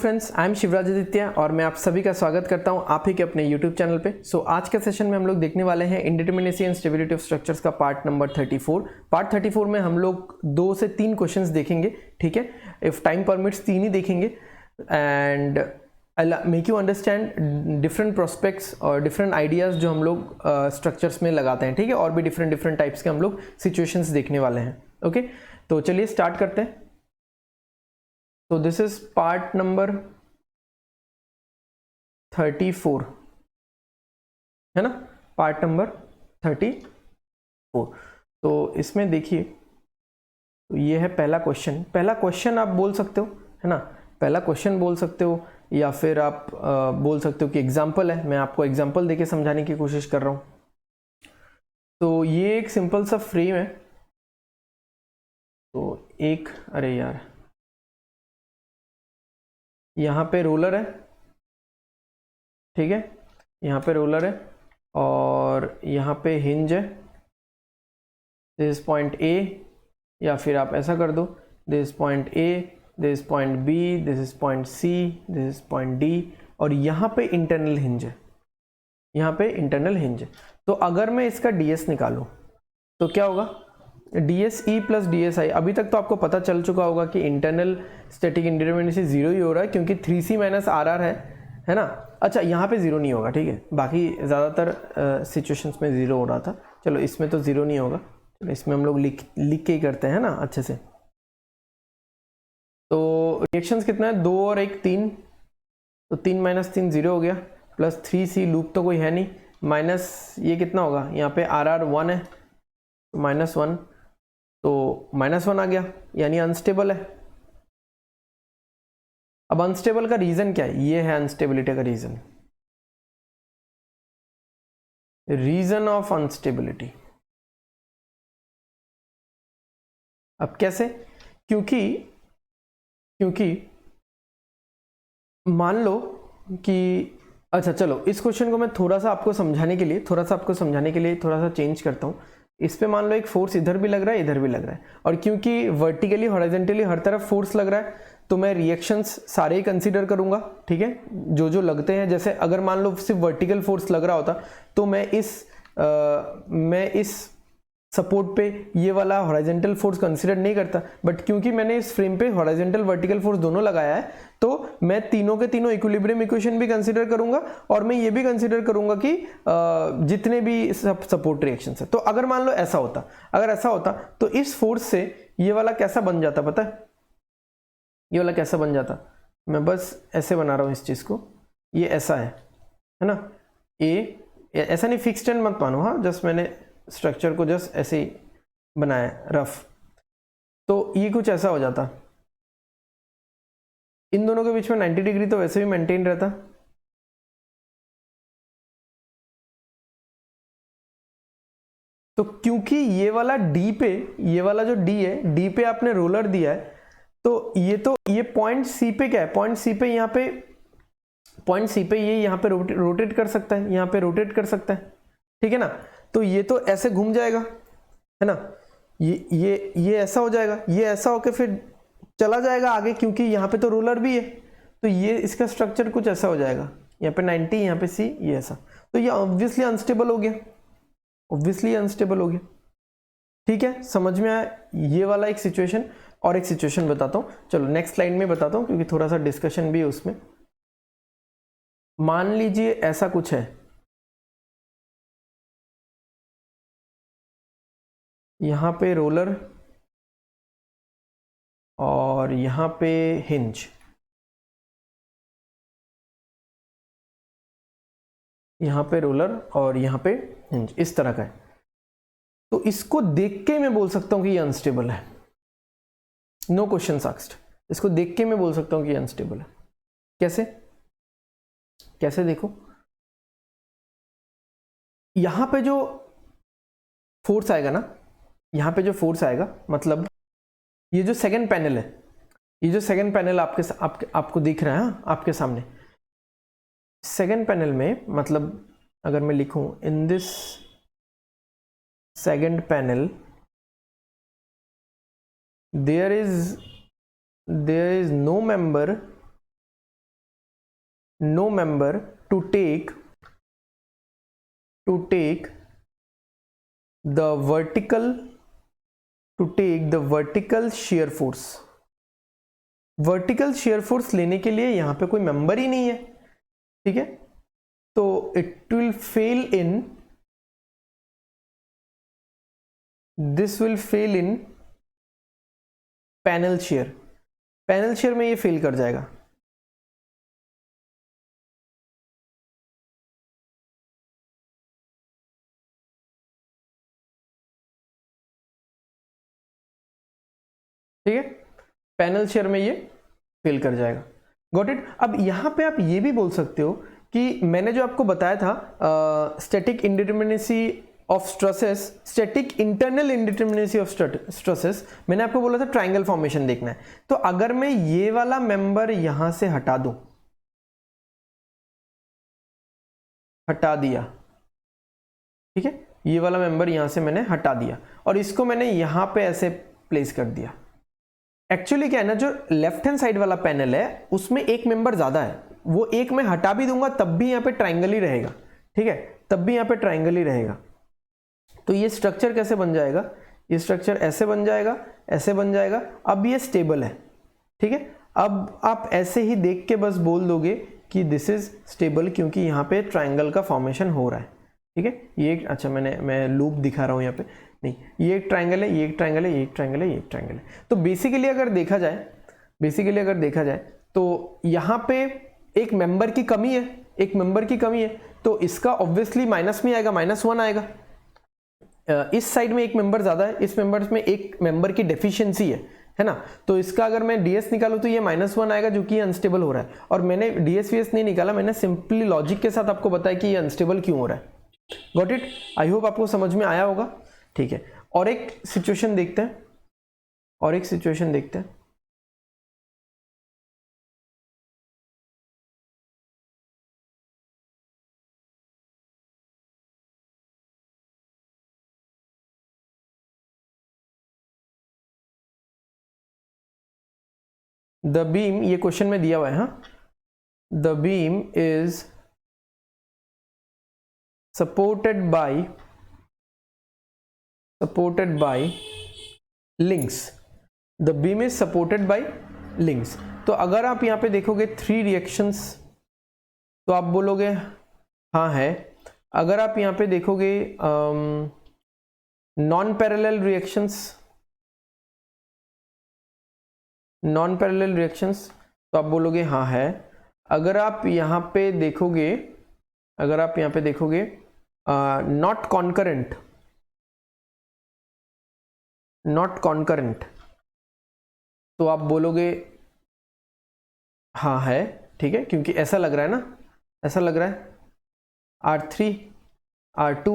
Friends, I am Shivraj Aditya और मैं आप सभी का स्वागत करता हूं आप ही के अपने यूट्यूब चैनल पे। आज के सेशन में हम लोग देखने वाले हैं indeterminacy and stability of structures का पार्ट नंबर 34। पार्ट 34 में हम लोग 2 से 3 क्वेश्चंस देखेंगे, ठीक है। इफ टाइम परमिट्स 3 ही देखेंगे and I make you understand different prospects और डिफरेंट आइडियाज जो हम लोग स्ट्रक्चर्स में लगाते हैं, ठीक है। और भी डिफरेंट टाइप्स के हम लोग सिचुएशंस देखने वाले हैं। ओके, तो चलिए स्टार्ट करते हैं। So this is part number 34, है ना, पार्ट नंबर 34। तो इसमें देखिए, तो ये है पहला क्वेश्चन। पहला क्वेश्चन आप बोल सकते हो, है ना, पहला क्वेश्चन बोल सकते हो, या फिर आप बोल सकते हो कि एग्जाम्पल है। मैं आपको एग्जाम्पल देके समझाने की कोशिश कर रहा हूँ। तो ये एक सिंपल सा फ्रेम है। तो एक, अरे यार, यहाँ पे रोलर है, ठीक है, यहाँ पे रोलर है और यहाँ पे हिंज है। दिस इज पॉइंट ए, या फिर आप ऐसा कर दो, this is point A, this is point B, this is point C, this is point D, और यहाँ पे इंटरनल हिंज है, यहाँ पे इंटरनल हिंज है। तो अगर मैं इसका ds निकालूं तो क्या होगा, DSE प्लस DSI। अभी तक तो आपको पता चल चुका होगा कि इंटरनल स्टैटिक इंडिटरमिनेसी 0 ही हो रहा है, क्योंकि 3C माइनस RR है ना। अच्छा, यहाँ पे 0 नहीं होगा, ठीक है, बाकी ज़्यादातर सिचुएशंस में 0 हो रहा था। चलो इसमें तो 0 नहीं होगा, चलो इसमें हम लोग लिख के ही करते हैं ना अच्छे से। तो रिएक्शंस कितना है, 2 और 1 3, तो 3 माइनस 3 0 हो गया, प्लस 3C, लूप तो कोई है नहीं, माइनस ये कितना होगा, यहाँ पे RR 1 है, -1, तो -1 आ गया, यानी अनस्टेबल है। अब अनस्टेबल का रीजन क्या है, ये है अनस्टेबिलिटी का रीजन, रीजन ऑफ अनस्टेबिलिटी। अब कैसे, क्योंकि मान लो कि, अच्छा चलो इस क्वेश्चन को मैं थोड़ा सा आपको समझाने के लिए थोड़ा सा चेंज करता हूँ। इस पे मान लो एक फोर्स इधर भी लग रहा है, इधर भी लग रहा है, और क्योंकि वर्टिकली हॉरिजॉन्टली हर तरफ फोर्स लग रहा है, तो मैं रिएक्शंस सारे ही कंसीडर करूंगा, ठीक है, जो लगते हैं। जैसे अगर मान लो सिर्फ वर्टिकल फोर्स लग रहा होता तो मैं इस सपोर्ट पे ये वाला हॉरिजॉन्टल फोर्स कंसीडर नहीं करता, बट क्योंकि मैंने इस फ्रेम पे हॉरिजॉन्टल वर्टिकल फोर्स दोनों लगाया है, तो मैं तीनों के तीनों इक्विलिब्रियम इक्वेशन भी कंसीडर करूंगा, और मैं ये भी कंसीडर करूंगा कि जितने भी सपोर्ट रिएक्शंस है। तो अगर मान लो ऐसा होता, तो इस फोर्स से ये वाला कैसा बन जाता, पता है, ये वाला कैसा बन जाता, मैं बस ऐसे बना रहा हूं इस चीज को, ये ऐसा है ना, ऐसा नहीं, फिक्स्ड एंड मत मानो, हाँ, जस्ट मैंने स्ट्रक्चर को जस्ट ऐसे ही बनाया रफ। तो ये कुछ ऐसा हो जाता, इन दोनों के बीच में 90 डिग्री तो वैसे भी मेंटेन रहता। तो क्योंकि ये वाला डी पे, ये वाला जो डी है, डी पे आपने रोलर दिया है, तो ये पॉइंट सी पे क्या है, पॉइंट सी पे ये यहाँ पे रोटेट कर सकता है, यहाँ पे रोटेट कर सकता है, ठीक है ना। तो ये तो ऐसे घूम जाएगा, है ना, ये ऐसा हो जाएगा, ये ऐसा होके फिर चला जाएगा आगे, क्योंकि यहाँ पे तो रोलर भी है, तो ये इसका स्ट्रक्चर कुछ ऐसा हो जाएगा, यहाँ पे 90, यहाँ पे सी, ये ऐसा। तो ये ऑब्वियसली अनस्टेबल हो गया, ठीक है, समझ में आया ये वाला एक सिचुएशन। और एक सिचुएशन बताता हूँ, चलो नेक्स्ट स्लाइड में बताता हूँ, क्योंकि थोड़ा सा डिस्कशन भी है उसमें। मान लीजिए ऐसा कुछ है, यहाँ पे रोलर और यहाँ पे हिंज, यहाँ पे रोलर और यहाँ पे हिंज, इस तरह का है। तो इसको देख के मैं बोल सकता हूं कि ये अनस्टेबल है, नो क्वेश्चन आस्क्ड। इसको देख के मैं बोल सकता हूं कि ये अनस्टेबल है। कैसे देखो, यहां पे जो फोर्स आएगा ना, यहां पे जो फोर्स आएगा, मतलब ये जो सेकंड पैनल है, ये जो सेकंड पैनल आपको दिख रहा है आपके सामने, सेकंड पैनल में, मतलब अगर मैं लिखूं in this second panel there is no member no member to take the vertical shear force. Vertical shear force लेने के लिए यहां पे कोई मेंबर ही नहीं है, ठीक है, तो it will fail in, this will fail in panel share. Panel share में ये फेल कर जाएगा. ठीक है, पैनल शेयर में ये फेल कर जाएगा. Got it. अब यहां पे आप ये भी बोल सकते हो कि मैंने जो आपको बताया था static indeterminacy of stresses, static internal indeterminacy of stresses, मैंने आपको बोला था ट्रायंगल फॉर्मेशन देखना है. तो अगर मैं ये वाला मेंबर यहां से हटा दूं, हटा दिया, ठीक है, ये वाला मेंबर यहां से मैंने हटा दिया और इसको मैंने यहां पे ऐसे प्लेस कर दिया. एक्चुअली क्या है ना, जो लेफ्ट हैंड साइड वाला पैनल है उसमें एक मेंबर ज्यादा है, वो एक मैं हटा भी दूंगा तब भी यहाँ पे ट्रायंगल ही रहेगा. ठीक है, तब भी यहाँ पे ट्रायंगल ही रहेगा. तो ये स्ट्रक्चर कैसे बन जाएगा, ये स्ट्रक्चर ऐसे बन जाएगा, ऐसे बन जाएगा. अब ये स्टेबल है. ठीक है, अब आप ऐसे ही देख के बस बोल दोगे कि दिस इज स्टेबल क्योंकि यहाँ पे ट्रायंगल का फॉर्मेशन हो रहा है. ठीक है, ये अच्छा मैं लूप दिखा रहा हूँ यहाँ पे, नहीं, ये एक ट्रायंगल है, ये एक ट्रायंगल है, ये एक ट्रायंगल है, ये एक ट्रायंगल है. तो बेसिकली अगर देखा जाए तो यहाँ पे एक मेंबर की कमी है, तो इसका ऑब्वियसली माइनस में आएगा, -1 आएगा. इस साइड में एक मेंबर ज्यादा है, इस मेंबर में एक मेंबर की डेफिशिएंसी है ना. तो इसका अगर मैं ds निकालूं तो ये -1 आएगा जो कि अनस्टेबल हो रहा है. और मैंने ds vs नहीं निकाला, मैंने सिंपली लॉजिक के साथ आपको बताया कि ये अनस्टेबल क्यों हो रहा है. Got it. आई होप आपको समझ में आया होगा. ठीक है, और एक सिचुएशन देखते हैं. द बीम, ये क्वेश्चन में दिया हुआ है. हाँ, the beam is supported by links. The beam is supported by links. तो अगर आप यहां पे देखोगे 3 रिएक्शंस तो आप बोलोगे हाँ है. अगर आप यहां पे देखोगे नॉन पैरेलल रिएक्शंस तो आप बोलोगे हाँ है. अगर आप यहां पे देखोगे नॉट कॉन्करेंट तो आप बोलोगे हाँ है. ठीक है, क्योंकि ऐसा लग रहा है ना, ऐसा लग रहा है R3 R2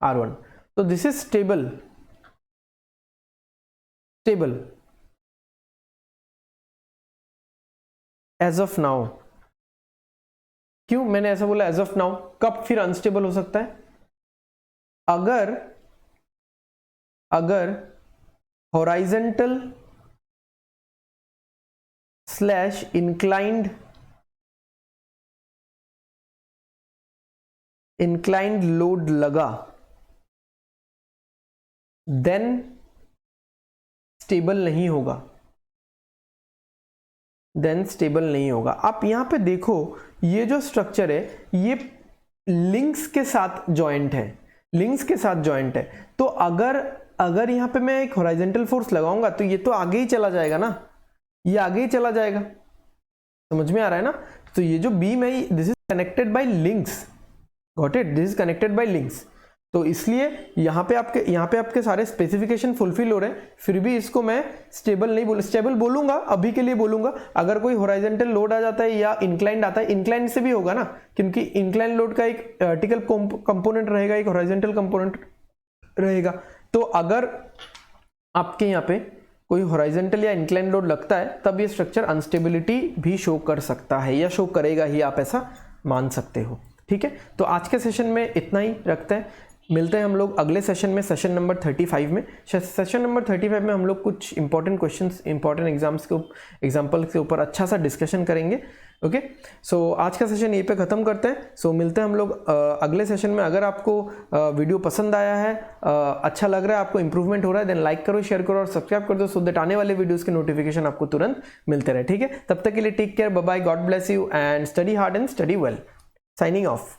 R1. तो this is stable as of now. क्यों मैंने ऐसा बोला एज ऑफ नाउ? कब फिर अनस्टेबल हो सकता है? अगर हॉराइजेंटल स्लैश इंक्लाइंड लोड लगा देन स्टेबल नहीं होगा. आप यहां पे देखो, ये जो स्ट्रक्चर है ये लिंक्स के साथ जॉइंट है. तो अगर यहां पे मैं एक हॉराइजेंटल फोर्स लगाऊंगा तो ये तो आगे ही चला जाएगा ना, ये आगे ही चला जाएगा. समझ में आ रहा है ना. तो ये जो बीम है this is connected by links. Got it. This is connected by links. तो इसलिए यहाँ पे आपके सारे स्पेसिफिकेशन फुलफिल हो रहे हैं, फिर भी इसको मैं स्टेबल बोलूंगा, अभी के लिए बोलूंगा. अगर कोई हॉराइजेंटल लोड आ जाता है या इंक्लाइंड आता है, इंक्लाइंड से भी होगा ना, क्योंकि इंक्लाइंड लोड का एक वर्टिकल कंपोनेंट रहेगा, एक हॉराइजेंटल कंपोनेंट रहेगा. तो अगर आपके यहाँ पे कोई हॉराइजेंटल या इंक्लाइंड लोड लगता है तब ये स्ट्रक्चर अनस्टेबिलिटी भी शो कर सकता है, या शो करेगा ही, आप ऐसा मान सकते हो. ठीक है, तो आज के सेशन में इतना ही रखते हैं. मिलते हैं हम लोग अगले सेशन में, सेशन नंबर 35 में। सेशन नंबर 35 में हम लोग कुछ इंपॉर्टेंट क्वेश्चंस, इंपॉर्टेंट एग्जाम्पल के ऊपर अच्छा सा डिस्कशन करेंगे। ओके, सो आज का सेशन यहीं पे ख़त्म करते हैं। सो मिलते हैं हम लोग अगले सेशन में। अगर आपको वीडियो पसंद आया है, अच्छा लग रहा है, आपको इंप्रूवमेंट हो रहा है, देन लाइक करो, शेयर करो और सब्सक्राइब कर दो, सो दैट आने वाले वीडियोस के नोटिफिकेशन आपको तुरंत मिलते रहे। ठीक है, तब तक के लिए take care, bye bye, God bless you and study hard and study well. Signing of.